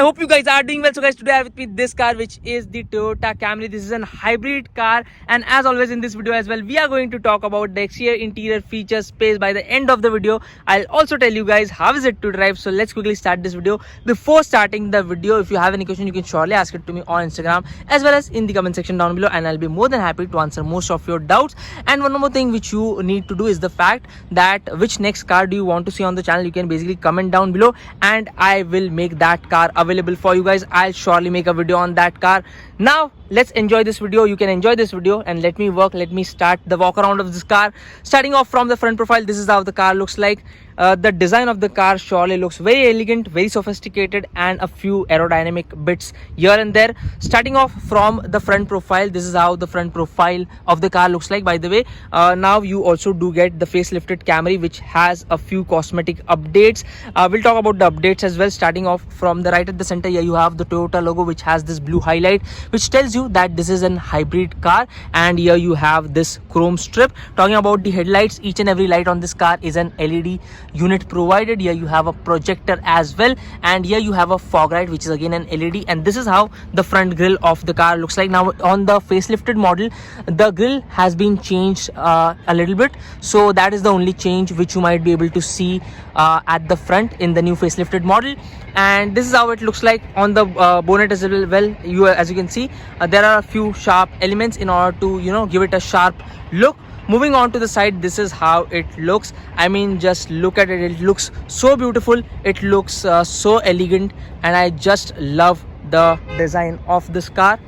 hope you guys are doing well. So guys, today I have with me this car, which is the Toyota Camry. This is an hybrid car, and as always in this video as well, we are going to talk about the exterior, interior, features, space. By the end of the video, I'll also tell you guys how is it to drive. So let's quickly start this video. Before starting the video, if you have any question, you can surely ask it to me on Instagram as well as in the comment section down below, and I'll be more than happy to answer most of your doubts. And one more thing which you need to do is the fact that which next car do you want to see on the channel. You can basically comment down below, and I will make that car available for you guys. I'll surely make a video on that car. Now let's enjoy this video. You can enjoy this video and let me start the walk around of this car. Starting off from the front profile, this is how the car looks like. The design of the car surely looks very elegant, very sophisticated, and a few aerodynamic bits here and there. Starting off from the front profile, this is how the front profile of the car looks like. By the way, now you also do get the facelifted Camry, which has a few cosmetic updates. We'll talk about the updates as well. Starting off from the right at the center, here you have the Toyota logo, which has this blue highlight, which tells you that this is an hybrid car. And here you have this chrome strip. Talking about the headlights, each and every light on this car is an LED unit provided. Here you have a projector as well, and here you have a fog light, which is again an LED. And this is how the front grille of the car looks like. Now on the facelifted model, the grille has been changed a little bit, so that is the only change which you might be able to see at the front in the new facelifted model. And this is how it looks like on the bonnet as well. As you can see, there are a few sharp elements in order to give it a sharp look. Moving on to the side, this is how it looks. I mean, just look at it. It looks so beautiful. It looks so elegant, and I just love the design of this car.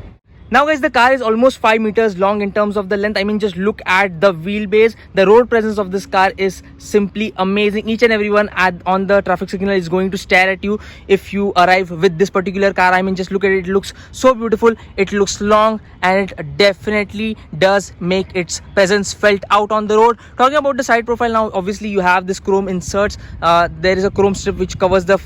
Now guys, the car is almost 5 meters long in terms of the length. I mean, just look at the wheelbase. The road presence of this car is simply amazing. Each and everyone on the traffic signal is going to stare at you if you arrive with this particular car. I mean, just look at it. It looks so beautiful. It looks long, and it definitely does make its presence felt out on the road. Talking about the side profile now, obviously you have this chrome inserts. There is a chrome strip which covers the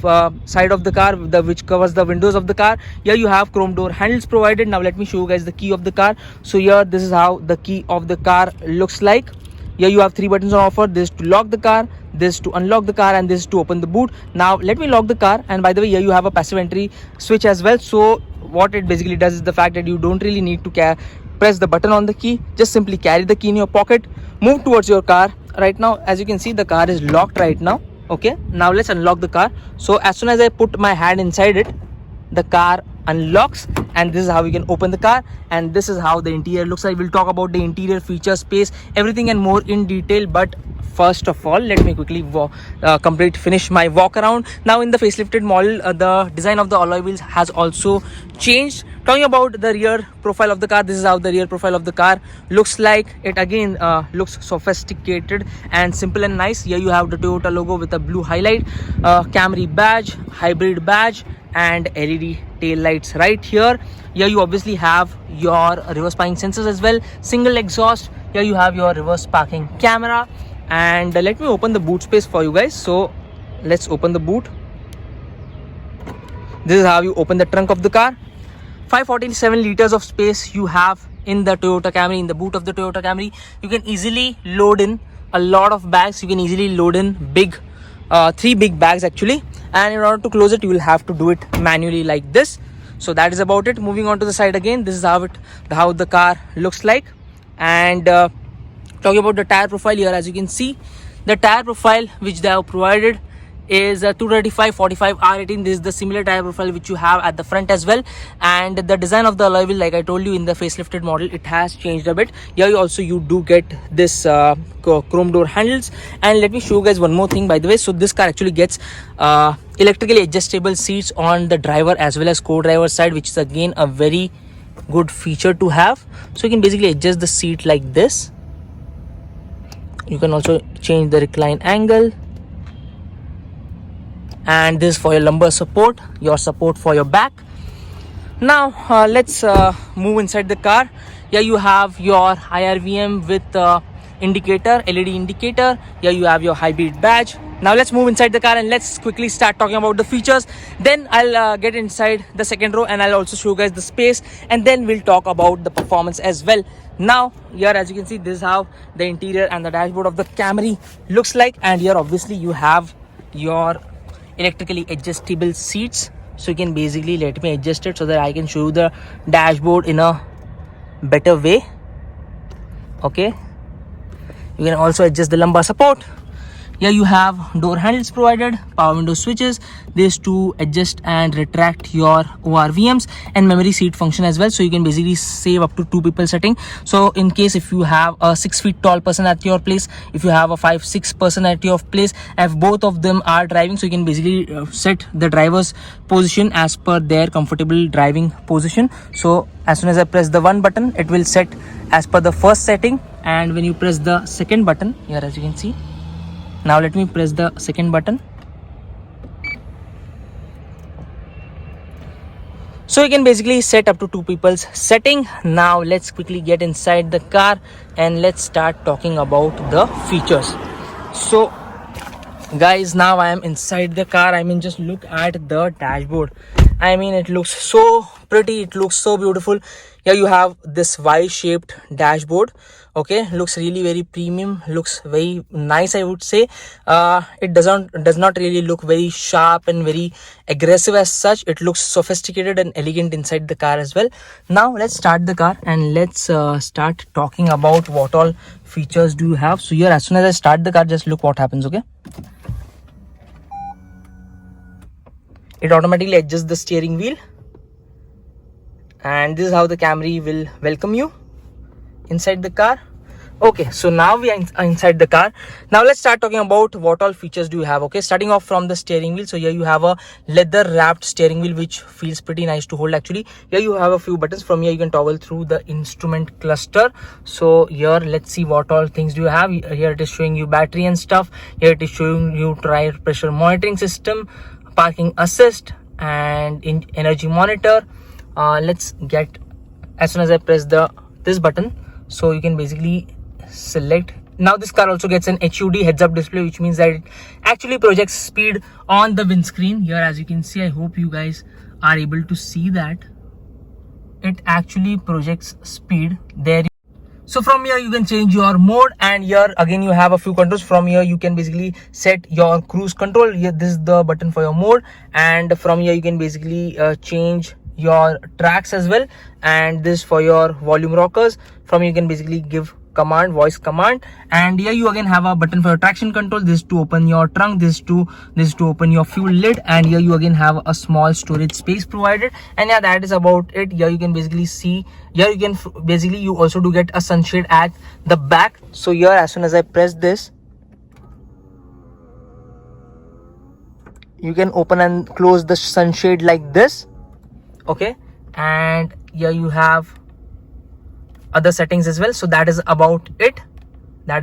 side of the car, which covers the windows of the car. Here you have chrome door handles provided. Now let me show you guys the key of the car. So here, this is how the key of the car looks like. Here you have 3 buttons on offer. This to lock the car, this to unlock the car, and this to open the boot. Now let me lock the car. And by the way, here you have a passive entry switch as well. So what it basically does is the fact that you don't really need to press the button on the key. Just simply carry the key in your pocket, move towards your car. Right now, as you can see, the car is locked right now. Okay, now let's unlock the car. So as soon as I put my hand inside it, the car unlocks, and this is how we can open the car. And this is how the interior looks like. We'll talk about the interior, feature, space, everything and more in detail, but first of all, let me quickly finish my walk around. Now in the facelifted model, the design of the alloy wheels has also changed. Talking about the rear profile of the car, this is how the rear profile of the car looks like. It again looks sophisticated and simple and nice. Here you have the Toyota logo with a blue highlight, Camry badge, hybrid badge, and LED tail lights right here. Here you obviously have your reverse parking sensors as well, single exhaust. Here you have your reverse parking camera. And let me open the boot space for you guys. So let's open the boot. This is how you open the trunk of the car. 547 liters of space you have in the Toyota Camry. In the boot of the Toyota Camry, you can easily load in a lot of bags. You can easily load in 3 big bags actually, and in order to close it, you will have to do it manually like this. So that is about it. Moving on to the side again, this is how the car looks like. And talking about the tire profile, here as you can see, the tire profile which they have provided is 235/45 R18. This is the similar tire profile which you have at the front as well. And the design of the alloy wheel, like I told you in the facelifted model, it has changed a bit. Here you do get this chrome door handles. And let me show you guys one more thing, by the way. So this car actually gets electrically adjustable seats on the driver as well as co-driver side, which is again a very good feature to have. So you can basically adjust the seat like this. You can also change the recline angle, and this for your lumbar support, your support for your back. Now let's move inside the car. Here you have your IRVM with indicator, LED indicator. Here you have your hybrid badge. Now let's move inside the car and let's quickly start talking about the features. Then I'll get inside the second row and I'll also show you guys the space, and then we'll talk about the performance as well. Now here as you can see, this is how the interior and the dashboard of the Camry looks like. And here obviously you have your electrically adjustable seats. So you can basically, let me adjust it so that I can show you the dashboard in a better way. Okay, you can also adjust the lumbar support. Here you have door handles provided, power window switches, this to adjust and retract your ORVMs, and memory seat function as well. So you can basically save up to 2 people sitting. So in case if you have a 6 feet tall person at your place, if you have a 5-6 person at your place, if both of them are driving, so you can basically set the driver's position as per their comfortable driving position. So as soon as I press the one button, it will set as per the first setting, and when you press the second button here, as you can see, now let me press the second button. So you can basically set up to 2 people's setting. Now let's quickly get inside the car and let's start talking about the features. So guys, now I am inside the car. I mean, just look at the dashboard. I mean, it looks so pretty, it looks so beautiful. Here you have this Y-shaped dashboard. Okay, looks really very premium, looks very nice, I would say. It does not really look very sharp and very aggressive as such. It looks sophisticated and elegant inside the car as well. Now let's start the car and let's start talking about what all features do you have. So here, as soon as I start the car, just look what happens. Okay, it automatically adjusts the steering wheel, and this is how the Camry will welcome you inside the car. Okay, so now we are inside the car. Now let's start talking about what all features do you have. Okay, starting off from the steering wheel. So here you have a leather wrapped steering wheel, which feels pretty nice to hold actually. Here you have a few buttons. From here you can toggle through the instrument cluster. So here, let's see what all things do you have. Here it is showing you battery and stuff. Here it is showing you tire pressure monitoring system, parking assist, and in energy monitor. Let's get, as soon as I press this button, so you can basically select. Now this car also gets an HUD heads up display, which means that it actually projects speed on the windscreen. Here, as you can see, I hope you guys are able to see that it actually projects speed there. So from here you can change your mode, and here again you have a few controls. From here you can basically set your cruise control. Here, this is the button for your mode, and from here you can basically change your tracks as well, and this for your volume rockers. From here you can basically give command, voice command, and here you again have a button for your traction control. This to open your trunk, this to open your fuel lid, and here you again have a small storage space provided. And yeah, that is about it. Here you can basically see, here you can basically, you also do get a sunshade at the back. So here, as soon as I press this, you can open and close the sunshade like this. Okay, and here you have other settings as well. So that is about it. Now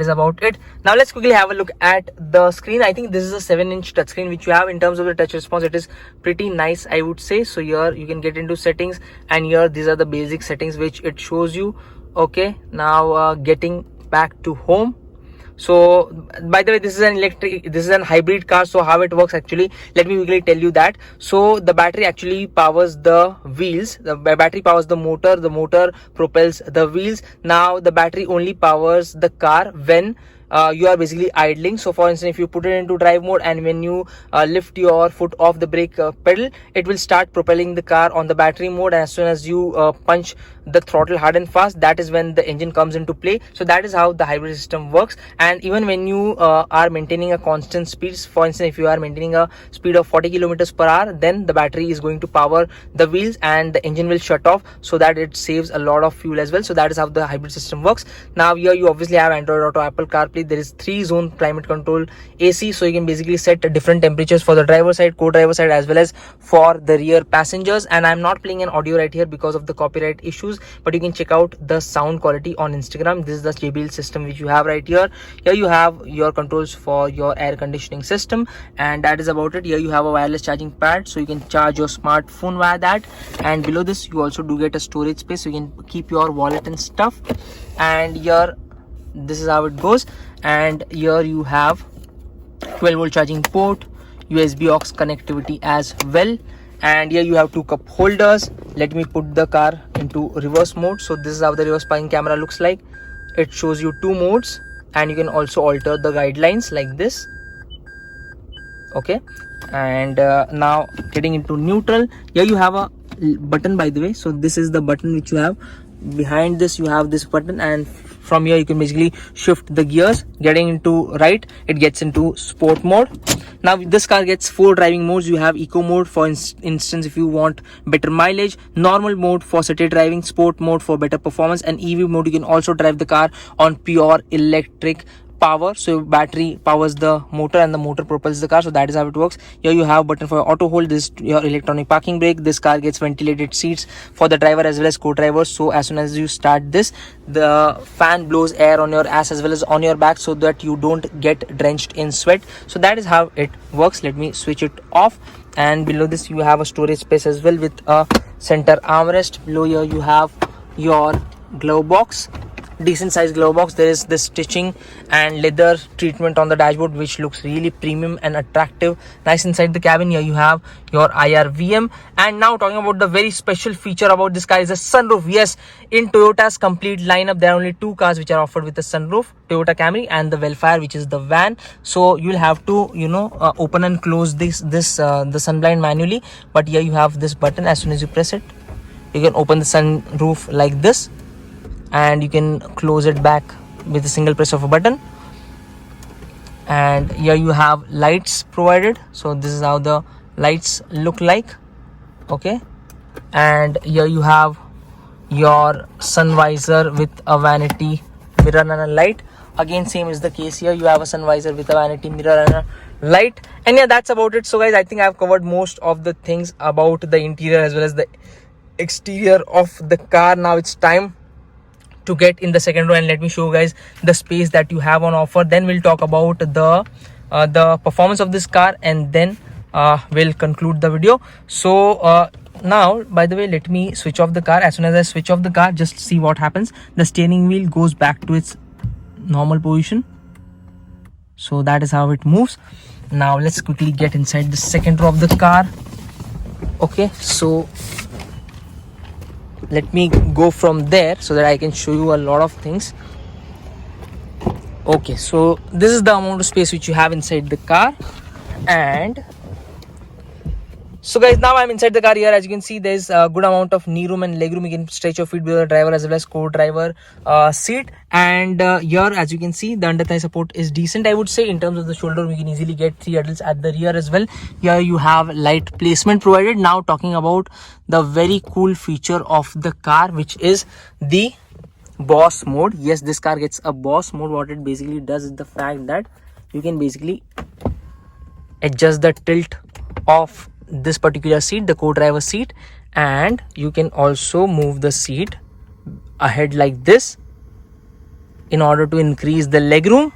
let's quickly have a look at the screen. I think this is a 7-inch touchscreen which you have. In terms of the touch response, it is pretty nice, I would say. So here you can get into settings, and here these are the basic settings which it shows you. Okay, now getting back to home. So by the way, this is an hybrid car. So how it works actually, let me quickly tell you that. So the battery actually powers the wheels, the battery powers the motor propels the wheels. Now the battery only powers the car when you are basically idling. So for instance, if you put it into drive mode, and when you lift your foot off the brake pedal, it will start propelling the car on the battery mode. And as soon as you punch the throttle hard and fast, that is when the engine comes into play. So that is how the hybrid system works. And even when you are maintaining a constant speed, for instance, if you are maintaining a speed of 40 kilometers per hour, then the battery is going to power the wheels and the engine will shut off, so that it saves a lot of fuel as well. So that is how the hybrid system works. Now here you obviously have Android Auto, Apple CarPlay. There is 3-zone climate control AC, so you can basically set different temperatures for the driver side, co-driver side, as well as for the rear passengers. And I'm not playing an audio right here because of the copyright issues, but you can check out the sound quality on Instagram. This is the JBL system which you have right here. Here you have your controls for your air conditioning system, and that is about it. Here you have a wireless charging pad, so you can charge your smartphone via that. And below this you also do get a storage space, so you can keep your wallet and stuff. And here, this is how it goes. And here you have 12-volt charging port, USB aux connectivity as well. And here you have 2 cup holders. Let me put the car into reverse mode. So this is how the reverse parking camera looks like. It shows you 2 modes, and you can also alter the guidelines like this. Okay, and now getting into neutral. Here you have a button, by the way. So this is the button which you have. Behind this you have this button, and from here you can basically shift the gears. Getting into right, it gets into sport mode. Now this car gets 4 driving modes. You have eco mode for instance if you want better mileage, normal mode for city driving, sport mode for better performance, and EV mode. You can also drive the car on pure electric power, so battery powers the motor and the motor propels the car. So that is how it works. Here you have button for auto hold. This your electronic parking brake. This car gets ventilated seats for the driver as well as co-driver, so as soon as you start this, the fan blows air on your ass as well as on your back, so that you don't get drenched in sweat. So that is how it works. Let me switch it off. And below this you have a storage space as well with a center armrest. Below here you have your glove box, decent size glove box. There is this stitching and leather treatment on the dashboard which looks really premium and attractive. Nice inside the cabin. Here you have your IRVM. And now talking about the very special feature about this car is a sunroof. Yes, in Toyota's complete lineup there are only 2 cars which are offered with a sunroof, Toyota Camry and the Velfire, which is the van. So you'll have to open and close the sunblind manually, but here you have this button. As soon as you press it, you can open the sunroof like this, and you can close it back with a single press of a button. And here you have lights provided. So this is how the lights look like. Okay, and here you have your sun visor with a vanity mirror and a light. Again, same is the case here. You have a sun visor with a vanity mirror and a light. And yeah, that's about it. So guys, I think I've covered most of the things about the interior as well as the exterior of the car. Now it's time to get in the second row and let me show you guys the space that you have on offer. Then we'll talk about the performance of this car, and then we'll conclude the video. So now, by the way, let me switch off the car. As soon as I switch off the car, just see what happens. The steering wheel goes back to its normal position. So that is how it moves. Now let's quickly get inside the second row of the car. Okay, so let me go from there so that I can show you a lot of things. Okay, so this is the amount of space which you have inside the car. And so guys, now I'm inside the car. Here as you can see, there's a good amount of knee room and leg room. You can stretch your feet below the driver as well as co-driver seat. And here as you can see, the under thigh support is decent, I would say. In terms of the shoulder, we can easily get 3 adults at the rear as well. Here you have light placement provided. Now talking about the very cool feature of the car, which is the boss mode. Yes, this car gets a boss mode. What it basically does is the fact that you can basically adjust the tilt of this particular seat, the co-driver seat, and you can also move the seat ahead like this in order to increase the leg room.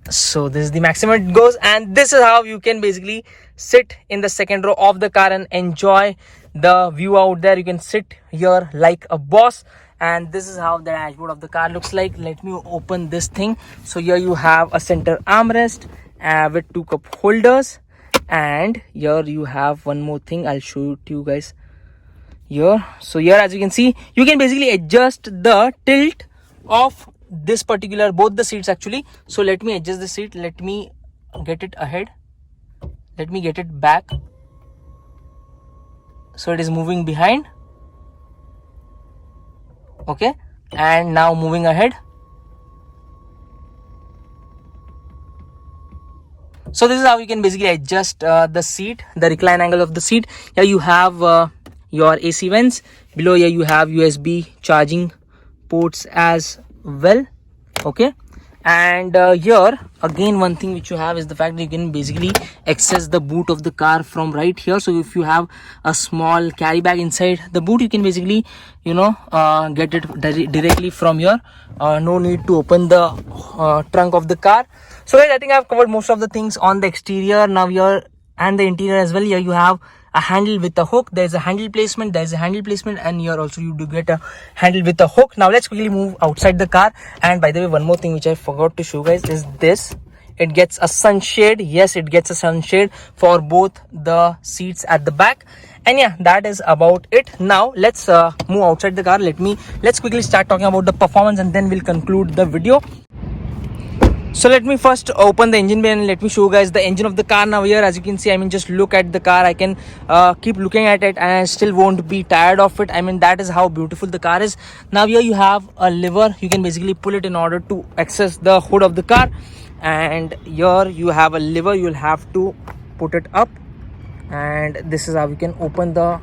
So this is the maximum it goes, and this is how you can basically sit in the second row of the car and enjoy the view out there. You can sit here like a boss, and this is how the dashboard of the car looks like. Let me open this thing. So here you have a center armrest with 2 cup holders, and here you have one more thing. I'll show it to you guys here. So here as you can see, you can basically adjust the tilt of this particular, both the seats actually. So let me adjust the seat. Let me get it ahead. Let me get it back. So it is moving behind. Okay, and now moving ahead. So this is how you can basically adjust the seat, the recline angle of the seat. Here you have your AC vents. Below here you have USB charging ports as well. Okay, and here again one thing which you have is the fact that you can basically access the boot of the car from right here. So if you have a small carry bag inside the boot, you can basically get it directly from here. No need to open the trunk of the car. So guys, I think I've covered most of the things on the exterior now here and the interior as well. Here you have a handle with a hook. There's a handle placement, and here also you do get a handle with a hook. Now let's quickly move outside the car. And by the way, one more thing which I forgot to show you guys is this. It gets a sunshade. Yes, it gets a sunshade for both the seats at the back. And yeah, that is about it. Now let's move outside the car. Let's quickly start talking about the performance, and then we'll conclude the video. So let me first open the engine bay and let me show you guys the engine of the car. Now here, as you can see, I mean, just look at the car. I can keep looking at it and I still won't be tired of it. I mean, that is how beautiful the car is. Now here you have a lever. You can basically pull it in order to access the hood of the car. And here you have a lever. You'll have to put it up. And this is how you can open the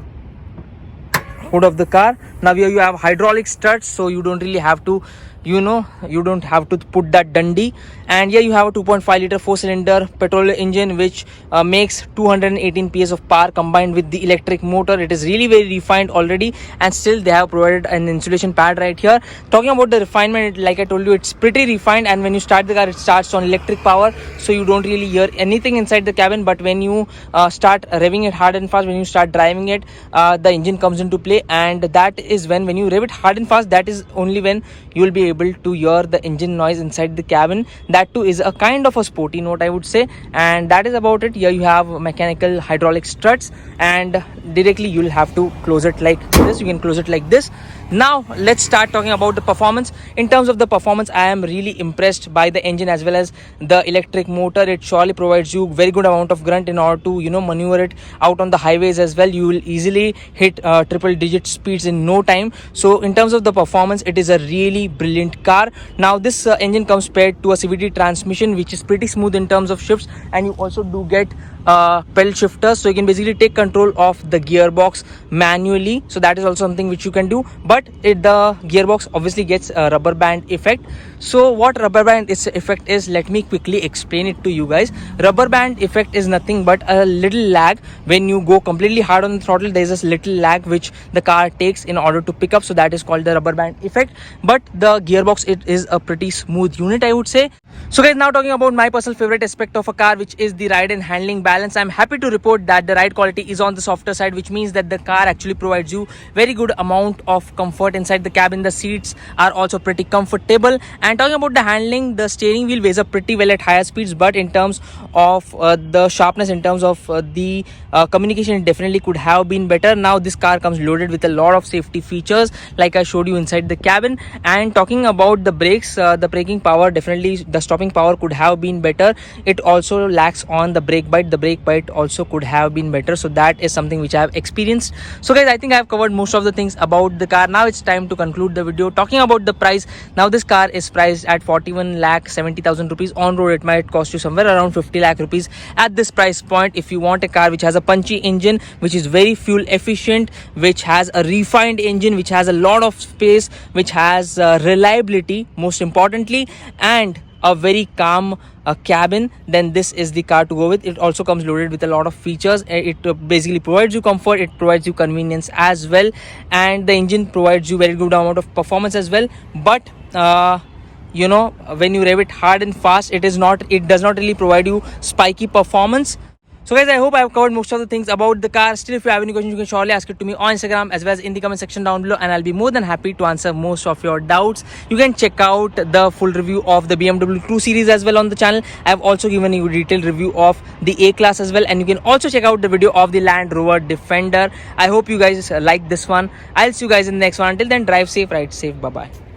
hood of the car. Now here you have hydraulic struts, so you don't really have to, you don't have to put that dundee. And here you have a 2.5 liter 4-cylinder petrol engine, which makes 218 PS of power combined with the electric motor. It is really very refined already, and still they have provided an insulation pad right here. Talking about the refinement, like I told you, it's pretty refined, and when you start the car, it starts on electric power, so you don't really hear anything inside the cabin. But when you start revving it hard and fast, when you start driving it, the engine comes into play, and that is when you rev it hard and fast, that is only when you will be able to hear the engine noise inside the cabin. That too is a kind of a sporty note, I would say. And that is about it. Here you have mechanical hydraulic struts, and directly you'll have to close it like this. You can close it like this. Now let's start talking about the performance. In terms of the performance, I am really impressed by the engine as well as the electric motor. It surely provides you very good amount of grunt in order to maneuver it out on the highways as well. You will easily hit triple digit speeds in no time. So in terms of the performance, it is a really brilliant car. Now this engine comes paired to a CVT transmission, which is pretty smooth in terms of shifts, and you also do get pedal shifters, so you can basically take control of the gearbox manually. So that is also something which you can do, but the gearbox obviously gets a rubber band effect. So what rubber band effect is, let me quickly explain it to you guys. Rubber band effect is nothing but a little lag. When you go completely hard on the throttle, there is a little lag which the car takes in order to pick up, so that is called the rubber band effect. But the gearbox, it is a pretty smooth unit, I would say. So guys, now talking about my personal favorite aspect of a car, which is the ride and handling balance. I'm happy to report that the ride quality is on the softer side, which means that the car actually provides you very good amount of comfort inside the cabin. The seats are also pretty comfortable. And talking about the handling, the steering wheel weighs up pretty well at higher speeds, but in terms of the sharpness, in terms of the communication, it definitely could have been better. Now this car comes loaded with a lot of safety features, like I showed you inside the cabin. And talking about the brakes, the braking power, definitely the stopping power could have been better. It also lacks on the brake bite. The brake bite also could have been better, so that is something which I have experienced. So guys, I think I have covered most of the things about the car. Now it's time to conclude the video. Talking about the price, now this car is priced at 41,70,000 rupees. On road it might cost you somewhere around 50 lakh rupees at this price point. If you want a car which has a punchy engine, which is very fuel efficient, which has a refined engine, which has a lot of space, which has reliability most importantly, and a very calm cabin, then this is the car to go with. It also comes loaded with a lot of features. It basically provides you comfort, it provides you convenience as well, and the engine provides you very good amount of performance as well. But when you rev it hard and fast, it does not really provide you spiky performance. So guys, I hope I have covered most of the things about the car. Still, if you have any questions, you can surely ask it to me on Instagram as well as in the comment section down below, and I'll be more than happy to answer most of your doubts. You can check out the full review of the BMW 2 Series as well on the channel. I have also given you a detailed review of the A-Class as well, and you can also check out the video of the Land Rover Defender. I hope you guys like this one. I'll see you guys in the next one. Until then, drive safe, ride safe. Bye-bye.